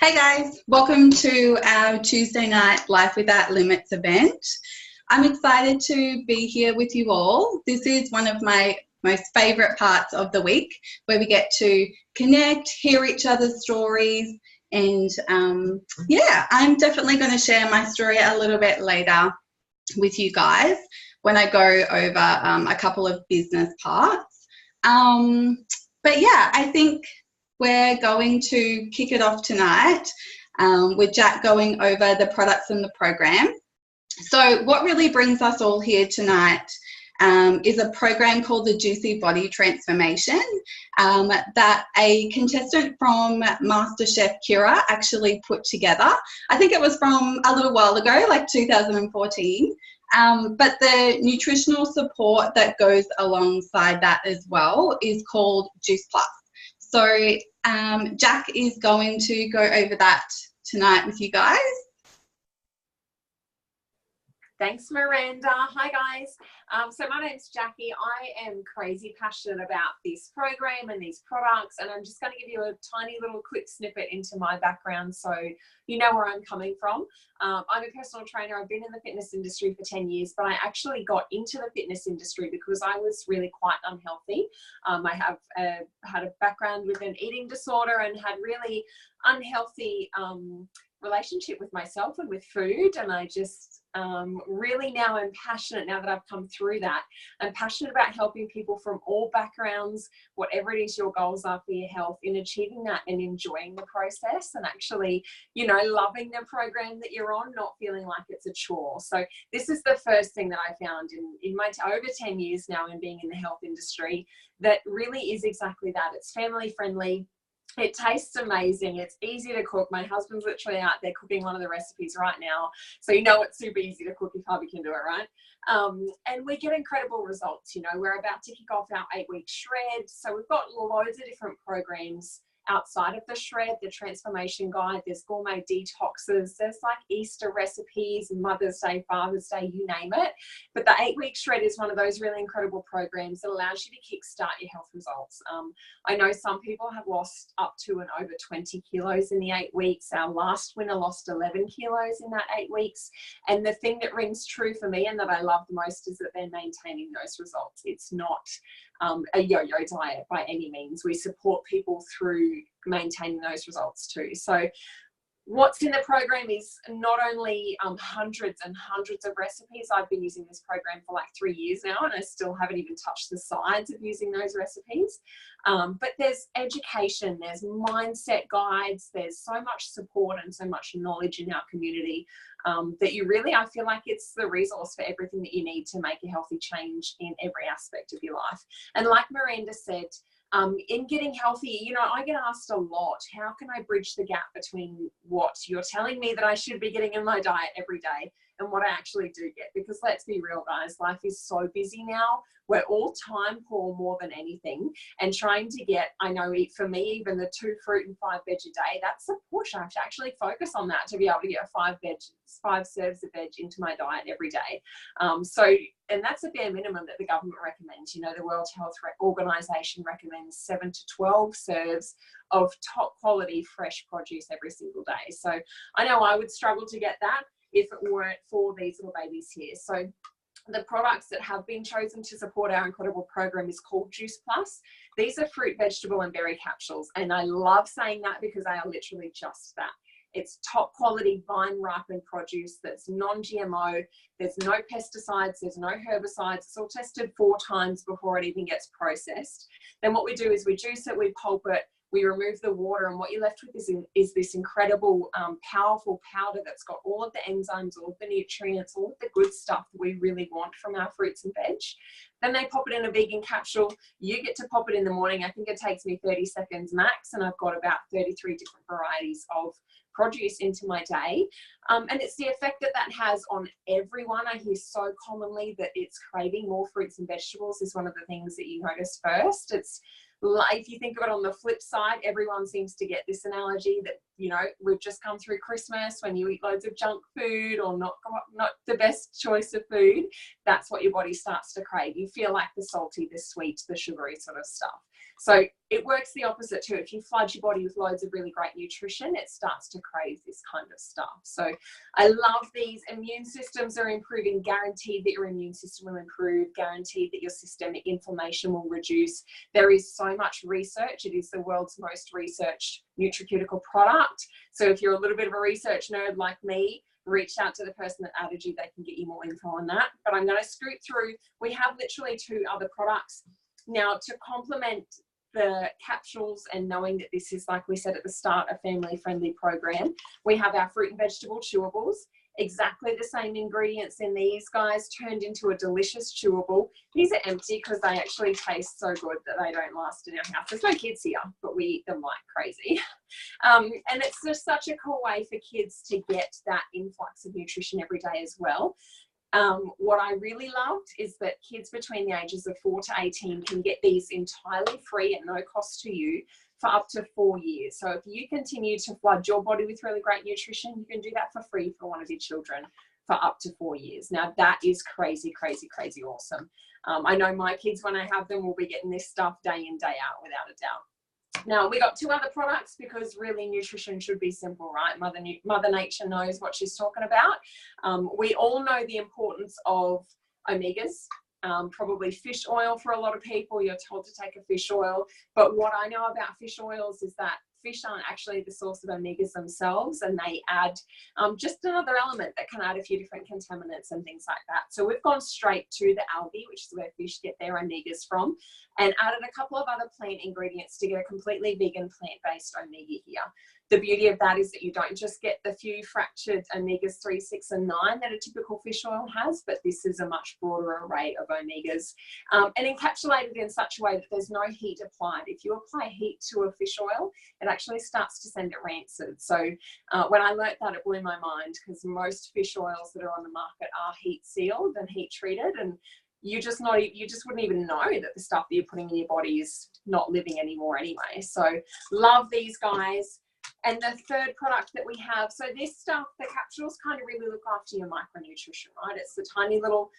Hey guys, welcome to our Tuesday night Life Without Limits event. I'm excited to be here with you all. This is one of my most favourite parts of the week where we get to connect, hear each other's stories, and I'm definitely going to share my story a little bit later with you guys when I go over a couple of business parts. I think we're going to kick it off tonight with Jack going over the products and the program. So what really brings us all here tonight is a program called the Juicy Body Transformation that a contestant from MasterChef Kira actually put together. I think it was from a little while ago, like 2014. But the nutritional support that goes alongside that as well is called Juice Plus. So Jack is going to go over that tonight with you guys. Thanks, Miranda. Hi, guys. So my name's Jackie. I am crazy passionate about this program and these products, and I'm just going to give you a tiny little quick snippet into my background so you know where I'm coming from. I'm a personal trainer. I've been in the fitness industry for 10 years, but I actually got into the fitness industry because I was really quite unhealthy. I have had a background with an eating disorder and had really unhealthy relationship with myself and with food, and I just really now I'm passionate, now that I've come through that, I'm passionate about helping people from all backgrounds, whatever it is your goals are for your health, in achieving that and enjoying the process and actually, you know, loving the program that you're on, not feeling like it's a chore. So this is the first thing that I found in my over 10 years now in being in the health industry that really is exactly that. It's family friendly. It tastes amazing. It's easy to cook. My husband's literally out there cooking one of the recipes right now. So you know it's super easy to cook if hubby can do it, right? And we get incredible results. You know, we're about to kick off our 8-week shred. So we've got loads of different programs outside of the shred, the transformation guide. There's gourmet detoxes. There's like Easter recipes, Mother's Day, Father's Day, you name it. But the 8-week shred is one of those really incredible programs that allows you to kickstart your health results. I know some people have lost up to and over 20 kilos in the 8 weeks. Our last winner lost 11 kilos in that 8 weeks. And the thing that rings true for me and that I love the most is that they're maintaining those results. It's not a yo-yo diet by any means. We support people through maintaining those results too. So what's in the program is not only hundreds and hundreds of recipes. I've been using this program for like 3 years now, and I still haven't even touched the sides of using those recipes. But there's education, there's mindset guides, there's so much support and so much knowledge in our community that you really, I feel like it's the resource for everything that you need to make a healthy change in every aspect of your life. And like Miranda said, in getting healthy, you know, I get asked a lot, how can I bridge the gap between what you're telling me that I should be getting in my diet every day and what I actually do get? Because let's be real, guys, life is so busy now. We're all time poor more than anything, and trying to get, I know for me, even the 2 fruit and 5 veg a day, that's a push. I have to actually focus on that to be able to get 5 serves of veg into my diet every day. And that's a bare minimum that the government recommends. You know, the World Health Organization recommends 7 to 12 serves of top quality fresh produce every single day. So I know I would struggle to get that if it weren't for these little babies here. So the products that have been chosen to support our incredible program is called Juice Plus. These are fruit, vegetable, and berry capsules. And I love saying that because they are literally just that. It's top quality vine ripened produce that's non-GMO. There's no pesticides, there's no herbicides. It's all tested 4 times before it even gets processed. Then what we do is we juice it, we pulp it, we remove the water, and what you're left with is this incredible, powerful powder that's got all of the enzymes, all of the nutrients, all of the good stuff that we really want from our fruits and veg. Then they pop it in a vegan capsule. You get to pop it in the morning. I think it takes me 30 seconds max, and I've got about 33 different varieties of produce into my day. And it's the effect that that has on everyone. I hear so commonly that it's craving more fruits and vegetables is one of the things that you notice first. It's like, if you think of it on the flip side, everyone seems to get this analogy that, you know, we've just come through Christmas when you eat loads of junk food or not the best choice of food. That's what your body starts to crave. You feel like the salty, the sweet, the sugary sort of stuff. So it works the opposite too. If you flood your body with loads of really great nutrition, it starts to crave this kind of stuff. So I love these. Immune systems are improving, guaranteed that your immune system will improve, guaranteed that your systemic inflammation will reduce. There is so much research. It is the world's most researched nutraceutical product. So if you're a little bit of a research nerd like me, reach out to the person that added you. They can get you more info on that. But I'm going to scoot through. We have literally 2 other products. Now, to complement the capsules and knowing that this is, like we said at the start, a family-friendly program, we have our fruit and vegetable chewables. Exactly the same ingredients in these guys turned into a delicious chewable. These are empty because they actually taste so good that they don't last in our house. There's no kids here, but we eat them like crazy. And it's just such a cool way for kids to get that influx of nutrition every day as well. What I really loved is that kids between the ages of 4 to 18 can get these entirely free at no cost to you for up to 4 years. So if you continue to flood your body with really great nutrition, you can do that for free for one of your children for up to 4 years. Now that is crazy, crazy, crazy awesome. I know my kids, when I have them, will be getting this stuff day in, day out, without a doubt. Now, we got 2 other products because really nutrition should be simple, right? Mother Nature knows what she's talking about. We all know the importance of omegas, probably fish oil for a lot of people. You're told to take a fish oil. But what I know about fish oils is that fish aren't actually the source of omegas themselves, and they add just another element that can add a few different contaminants and things like that. So we've gone straight to the algae, which is where fish get their omegas from, and added a couple of other plant ingredients to get a completely vegan plant-based omega here. The beauty of that is that you don't just get the few fractured omegas 3, 6, and 9 that a typical fish oil has, but this is a much broader array of omegas, and encapsulated in such a way that there's no heat applied. If you apply heat to a fish oil, it actually starts to send it rancid. So when I learnt that, it blew my mind, because most fish oils that are on the market are heat sealed and heat treated, and you just wouldn't even know that the stuff that you're putting in your body is not living anymore anyway. So love these guys. And the third product that we have, so this stuff, the capsules kind of really look after your micronutrition, right? It's the tiny little,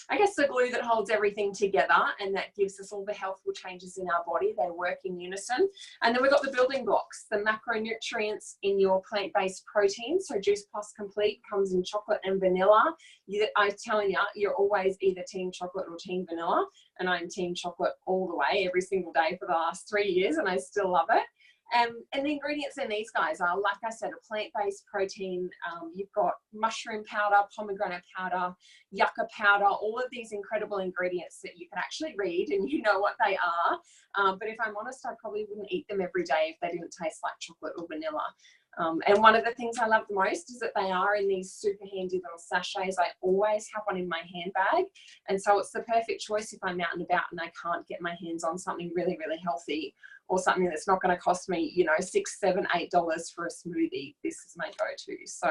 I guess, the glue that holds everything together, and that gives us all the healthful changes in our body. They work in unison. And then we've got the building blocks, the macronutrients in your plant-based protein. So Juice Plus Complete comes in chocolate and vanilla. I'm telling you, you're always either team chocolate or team vanilla. And I'm team chocolate all the way, every single day for the last 3 years, and I still love it. And the ingredients in these guys are, like I said, a plant-based protein. You've got mushroom powder, pomegranate powder, yucca powder, all of these incredible ingredients that you can actually read and you know what they are. But if I'm honest, I probably wouldn't eat them every day if they didn't taste like chocolate or vanilla. And one of the things I love the most is that they are in these super handy little sachets. I always have one in my handbag. And so it's the perfect choice if I'm out and about and I can't get my hands on something really, really healthy, or something that's not going to cost me, $6, $7, $8 for a smoothie. This is my go-to. So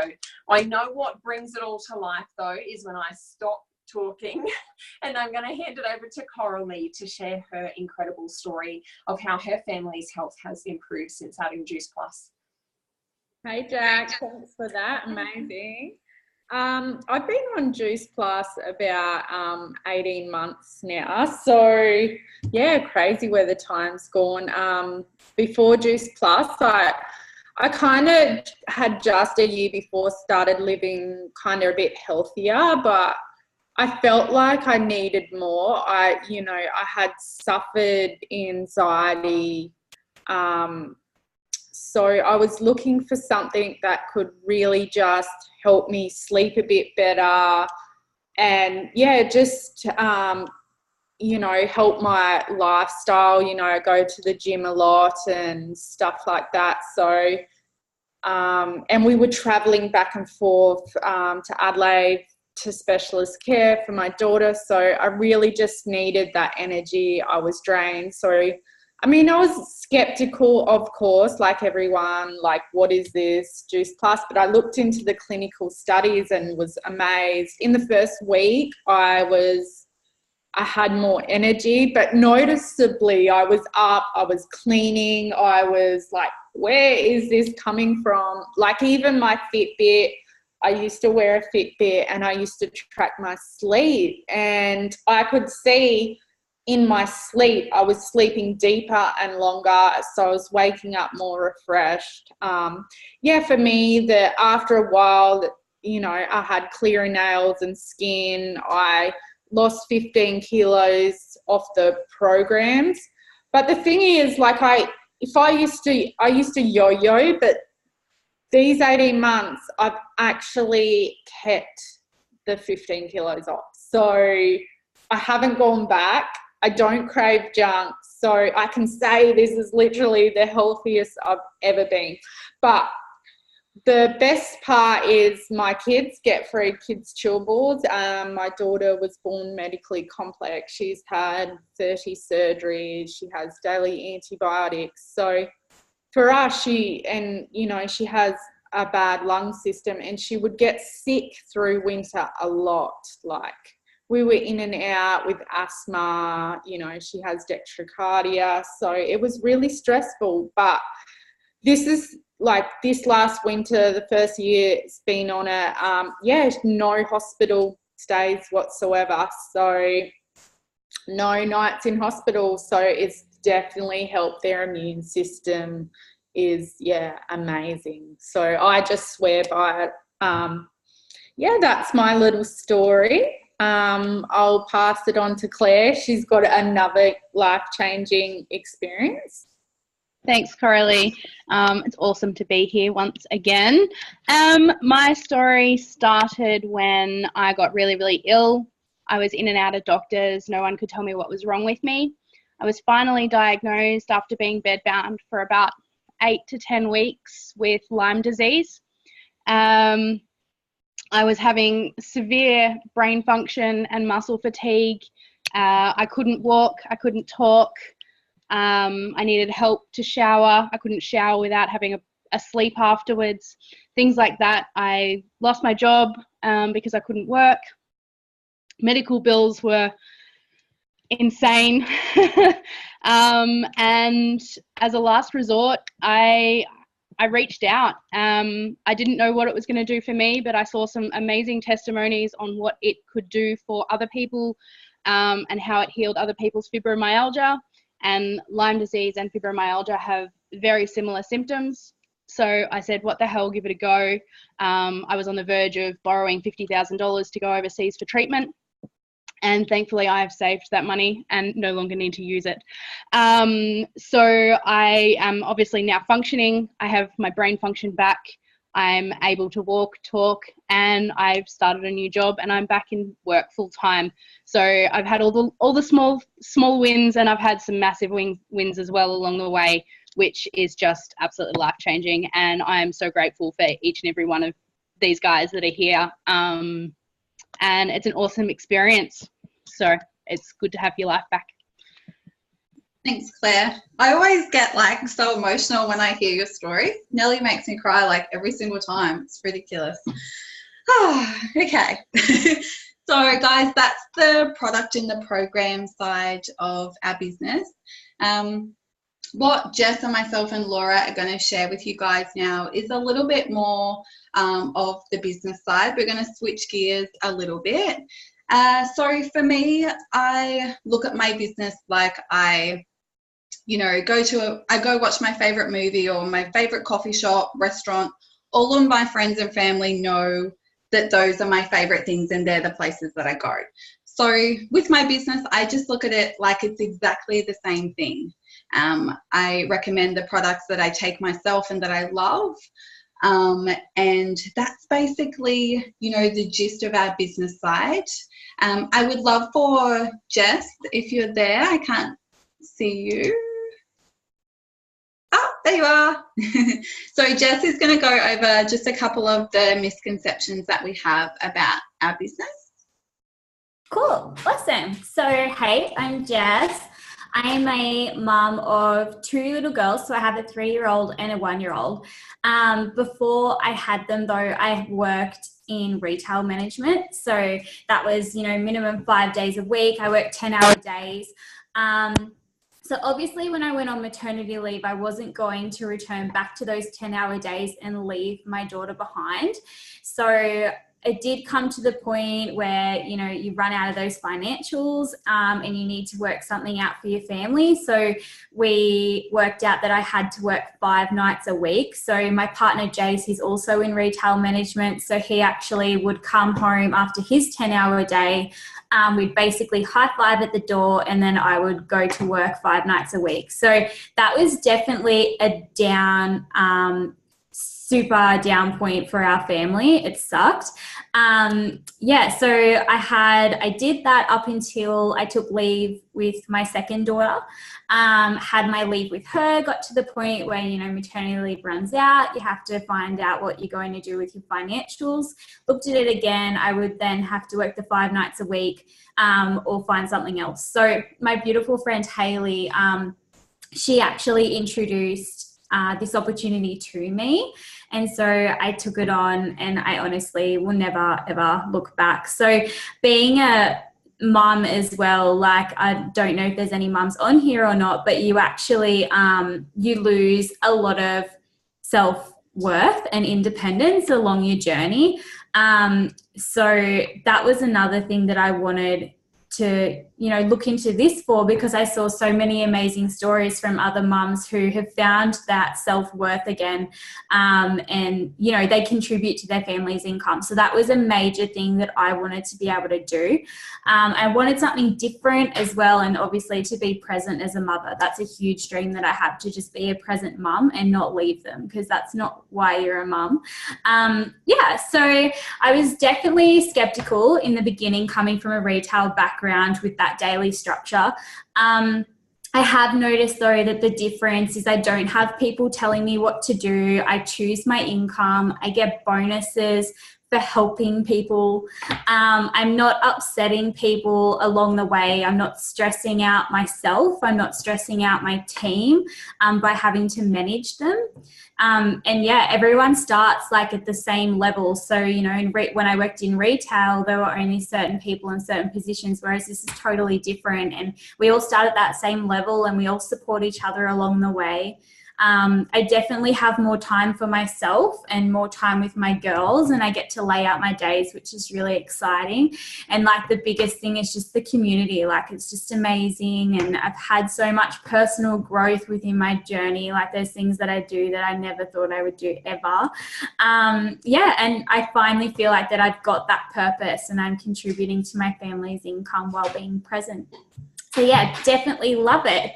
I know what brings it all to life, though, is when I stop talking, and I'm going to hand it over to Coralie to share her incredible story of how her family's health has improved since adding Juice Plus. Hey Jack, thanks for that. Amazing. I've been on Juice Plus about 18 months now. So yeah, crazy where the time's gone. Before Juice Plus, I kind of had just a year before started living kind of a bit healthier, but I felt like I needed more. I had suffered anxiety. So I was looking for something that could really just help me sleep a bit better and, yeah, just, help my lifestyle. I go to the gym a lot and stuff like that. So, and we were traveling back and forth to Adelaide to specialist care for my daughter. So I really just needed that energy. I was drained. So I was skeptical, of course, like everyone, like, what is this Juice Plus? But I looked into the clinical studies and was amazed. In the first week, I had more energy, but noticeably I was up, I was cleaning, I was like, where is this coming from? Like, even my Fitbit, I used to wear a Fitbit and I used to track my sleep, and I could see in my sleep, I was sleeping deeper and longer, so I was waking up more refreshed. For me, after a while, you know, I had clearer nails and skin. I lost 15 kilos off the programs. But the thing is, like, I used to yo-yo, but these 18 months, I've actually kept the 15 kilos off. So I haven't gone back. I don't crave junk. So I can say this is literally the healthiest I've ever been. But the best part is my kids get free kids chill boards. My daughter was born medically complex. She's had 30 surgeries. She has daily antibiotics. So for us, she has a bad lung system, and she would get sick through winter a lot. Like, we were in and out with asthma, you know, she has dextrocardia. So it was really stressful. But this last winter, the first year it's been on it, no hospital stays whatsoever. So no nights in hospital. So it's definitely helped their immune system is, amazing. So I just swear by it. That's my little story. I'll pass it on to Claire. She's got another life-changing experience. Thanks, Coralie. It's awesome to be here once again. My story started when I got really, really ill. I was in and out of doctors. No one could tell me what was wrong with me. I was finally diagnosed after being bedbound for about 8 to 10 weeks with Lyme disease. I was having severe brain function and muscle fatigue. I couldn't walk. I couldn't talk. I needed help to shower. I couldn't shower without having a sleep afterwards. Things like that. I lost my job because I couldn't work. Medical bills were insane. And as a last resort, I reached out. I didn't know what it was going to do for me, but I saw some amazing testimonies on what it could do for other people, and how it healed other people's fibromyalgia. And Lyme disease and fibromyalgia have very similar symptoms. So I said, what the hell, give it a go. I was on the verge of borrowing $50,000 to go overseas for treatment. And thankfully I have saved that money and no longer need to use it. So I am obviously now functioning. I have my brain function back. I'm able to walk, talk, and I've started a new job and I'm back in work full time. So I've had all the small wins, and I've had some massive wins as well along the way, which is just absolutely life-changing. And I am so grateful for each and every one of these guys that are here. And it's an awesome experience. So it's good to have your life back. Thanks, Claire. I always get like so emotional when I hear your story. Nellie makes me cry like every single time. It's ridiculous. Okay. So guys, that's the product in the program side of our business. What Jess and myself and Laura are going to share with you guys now is a little bit more of the business side. We're going to switch gears a little bit. So for me, I look at my business like I go watch my favorite movie or my favorite coffee shop, restaurant. All of my friends and family know that those are my favorite things and they're the places that I go. So with my business, I just look at it like it's exactly the same thing. I recommend the products that I take myself and that I love. And that's basically, the gist of our business side. I would love for Jess, if you're there, I can't see you. Oh, there you are. So Jess is going to go over just a couple of the misconceptions that we have about our business. Cool. Awesome. So, hey, I'm Jess. I am a mum of 2 little girls. So I have a 3-year-old and a 1-year-old. Before I had them, though, I worked in retail management. So that was, minimum 5 days a week. I worked 10-hour days. So obviously when I went on maternity leave, I wasn't going to return back to those 10-hour days and leave my daughter behind. So it did come to the point where, you know, you run out of those financials and you need to work something out for your family. So we worked out that I had to work 5 nights a week. So my partner, Jace, he's also in retail management. So he actually would come home after his 10-hour day. We'd basically high five at the door, and then I would go to work 5 nights a week. So that was definitely a super down point for our family. It sucked. So I did that up until I took leave with my second daughter, had my leave with her, got to the point where, you know, maternity leave runs out. You have to find out what you're going to do with your financials. Looked at it again. I would then have to work the 5 nights a week or find something else. So my beautiful friend Haley, she actually introduced this opportunity to me. And so I took it on, and I honestly will never, ever look back. So being a mum as well, like, I don't know if there's any mums on here or not, but you actually, you lose a lot of self-worth and independence along your journey. So that was another thing that I wanted to, you know, look into this for, because I saw so many amazing stories from other mums who have found that self-worth again, and, you know, they contribute to their family's income. So that was a major thing that I wanted to be able to do. I wanted something different as well, and obviously to be present as a mother. That's a huge dream that I have, to just be a present mum and not leave them, because that's not why you're a mum. So I was definitely skeptical in the beginning, coming from a retail background with that daily structure. I have noticed though that the difference is I don't have people telling me what to do. I choose my income. I get bonuses for helping people. I'm not upsetting people along the way. I'm not stressing out myself. I'm not stressing out my team by having to manage them. Everyone starts like at the same level. So, you know, when I worked in retail, there were only certain people in certain positions, whereas this is totally different. And we all start at that same level, and we all support each other along the way. I definitely have more time for myself and more time with my girls, and I get to lay out my days, which is really exciting. And like the biggest thing is just the community. Like, it's just amazing, and I've had so much personal growth within my journey. Like, there's things that I do that I never thought I would do ever. And I finally feel like that I've got that purpose, and I'm contributing to my family's income while being present. So yeah, definitely love it.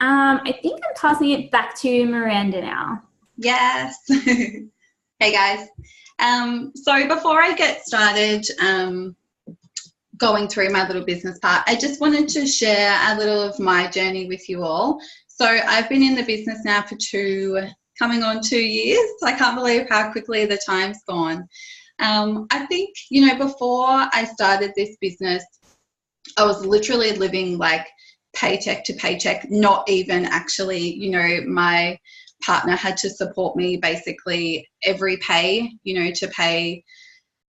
I think I'm passing it back to Miranda now. Yes. Hey guys. So before I get started going through my little business part, I just wanted to share a little of my journey with you all. So I've been in the business now for coming on 2 years. I can't believe how quickly the time's gone. I think, you know, before I started this business, I was literally living like paycheck to paycheck, not even actually, you know, my partner had to support me basically every pay, you know, to pay,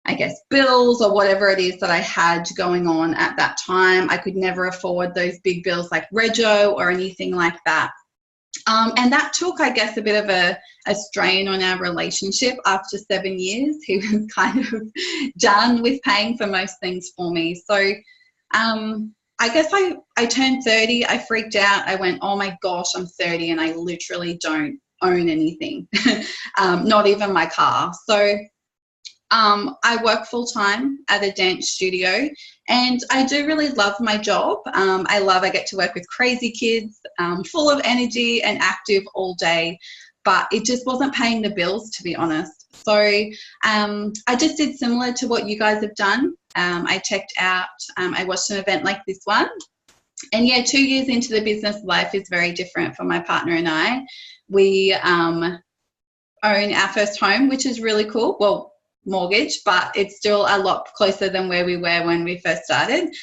I guess, bills or whatever it is that I had going on at that time. I could never afford those big bills like Rego or anything like that. And that took, I guess, a bit of a strain on our relationship. After 7 years, he was kind of done with paying for most things for me. So I guess I turned 30. I freaked out. I went, oh my gosh, I'm 30 and I literally don't own anything, not even my car. So I work full time at a dance studio, and I do really love my job. I get to work with crazy kids, full of energy and active all day, but it just wasn't paying the bills, to be honest. So I just did similar to what you guys have done. I checked out, I watched an event like this one, and yeah, 2 years into the business, life is very different for my partner and I. We own our first home, which is really cool. Well, mortgage, but it's still a lot closer than where we were when we first started.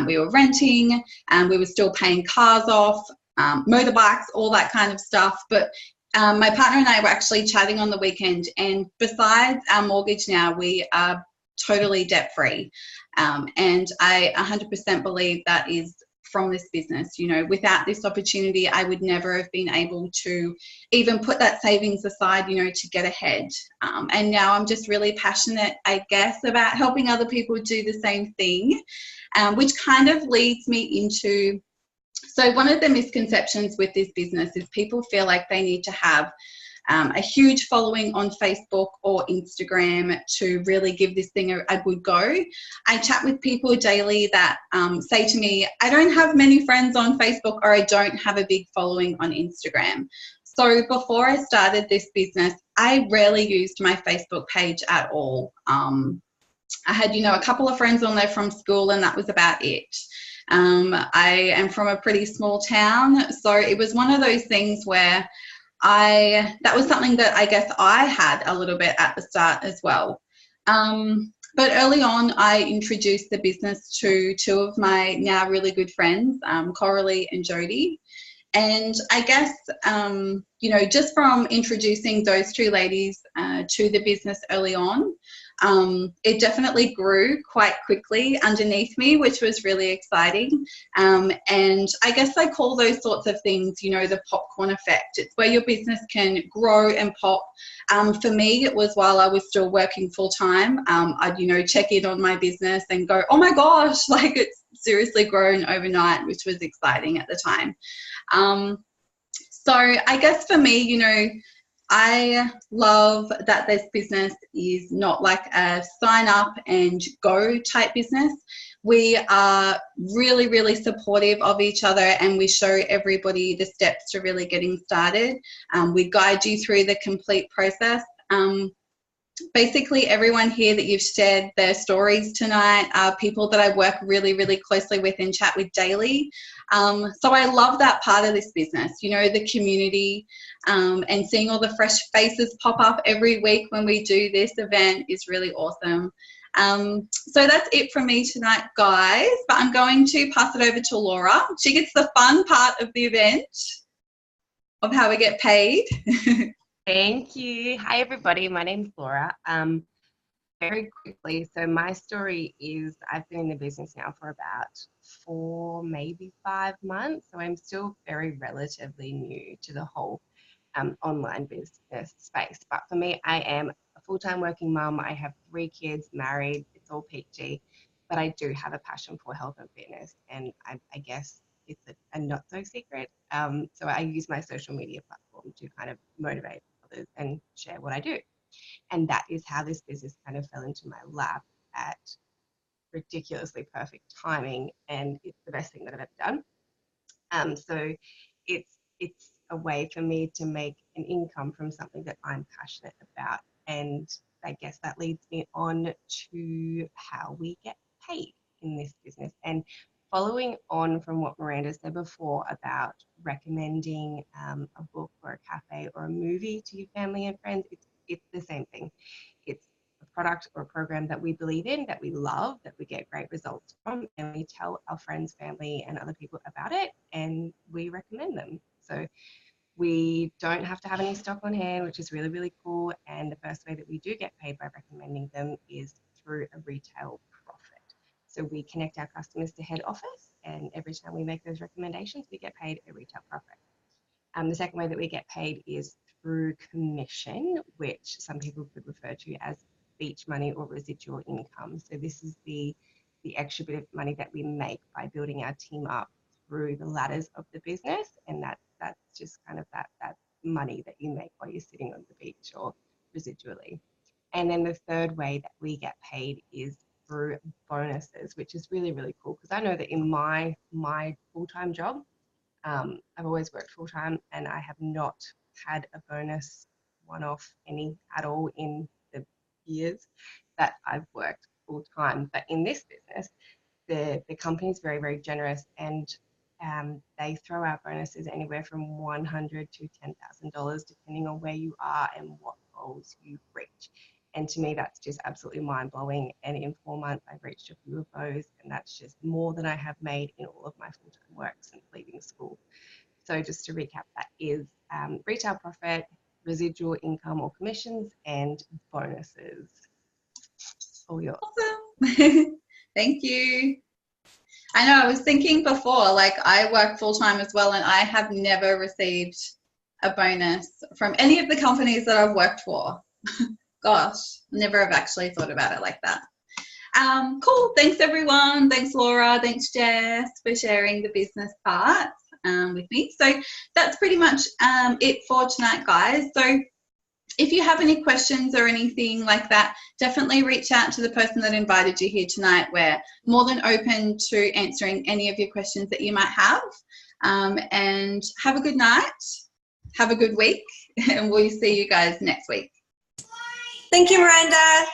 We were renting, and we were still paying cars off, motorbikes, all that kind of stuff. But my partner and I were actually chatting on the weekend, and besides our mortgage now, we are totally debt free. And I 100% believe that is from this business. You know, without this opportunity, I would never have been able to even put that savings aside, you know, to get ahead. And now I'm just really passionate, I guess, about helping other people do the same thing, which kind of leads me into, so one of the misconceptions with this business is people feel like they need to have a huge following on Facebook or Instagram to really give this thing a good go. I chat with people daily that say to me, I don't have many friends on Facebook, or I don't have a big following on Instagram. So before I started this business, I rarely used my Facebook page at all. I had, you know, a couple of friends on there from school, and that was about it. I am from a pretty small town, so it was one of those things where that was something that I guess I had a little bit at the start as well. But early on, I introduced the business to two of my now really good friends, Coralie and Jody. And I guess, you know, just from introducing those two ladies to the business early on, it definitely grew quite quickly underneath me, which was really exciting. And I guess I call those sorts of things, you know, the popcorn effect. It's where your business can grow and pop. For me, it was while I was still working full time. I'd, you know, check in on my business and go, oh my gosh, like it's seriously grown overnight, which was exciting at the time. So I guess for me, you know, I love that this business is not like a sign up and go type business. We are really, really supportive of each other, and we show everybody the steps to really getting started. We guide you through the complete process. Basically, everyone here that you've shared their stories tonight are people that I work really, really closely with and chat with daily. So I love that part of this business, you know, the community, and seeing all the fresh faces pop up every week when we do this event is really awesome. So that's it from me tonight, guys, but I'm going to pass it over to Laura. She gets the fun part of the event of how we get paid. Thank you. Hi, everybody. My name's Laura. Very quickly, so my story is I've been in the business now for about 4, maybe 5 months. So I'm still very relatively new to the whole online business space. But for me, I am a full-time working mum. I have 3 kids, married. It's all peachy. But I do have a passion for health and fitness. And I guess it's a not so secret. So I use my social media platform to kind of motivate others and share what I do. And that is how this business kind of fell into my lap at ridiculously perfect timing. And it's the best thing that I've ever done. So it's a way for me to make an income from something that I'm passionate about. And I guess that leads me on to how we get paid in this business. And following on from what Miranda said before about recommending a book or a cafe or a movie to your family and friends, it's the same thing. It's a product or a program that we believe in, that we love, that we get great results from, and we tell our friends, family, and other people about it, and we recommend them. So we don't have to have any stock on hand, which is really, really cool. And the first way that we do get paid by recommending them is through a retail profit. So we connect our customers to head office, and every time we make those recommendations, we get paid a retail profit. The second way that we get paid is through commission, which some people could refer to as beach money or residual income. So this is the extra bit of money that we make by building our team up through the ladders of the business, and that's just kind of that money that you make while you're sitting on the beach or residually. And then the third way that we get paid is through bonuses, which is really, really cool, because I know that in my full-time job, I've always worked full-time, and I have not had a bonus one-off any at all in the years that I've worked full-time. But in this business, the company is very, very generous, and they throw out bonuses anywhere from $100 to $10,000 depending on where you are and what goals you reach. And to me, that's just absolutely mind-blowing. And in 4 months, I've reached a few of those, and that's just more than I have made in all of my full-time work since leaving school. So just to recap, that is retail profit, residual income or commissions, and bonuses. All yours. Awesome. Thank you. I know, I was thinking before, like I work full-time as well, and I have never received a bonus from any of the companies that I've worked for. Gosh, never have actually thought about it like that. Cool. Thanks, everyone. Thanks, Laura. Thanks, Jess, for sharing the business part with me. So that's pretty much it for tonight, guys. So if you have any questions or anything like that, definitely reach out to the person that invited you here tonight. We're more than open to answering any of your questions that you might have. And have a good night. Have a good week. And we'll see you guys next week. Thank you, Miranda.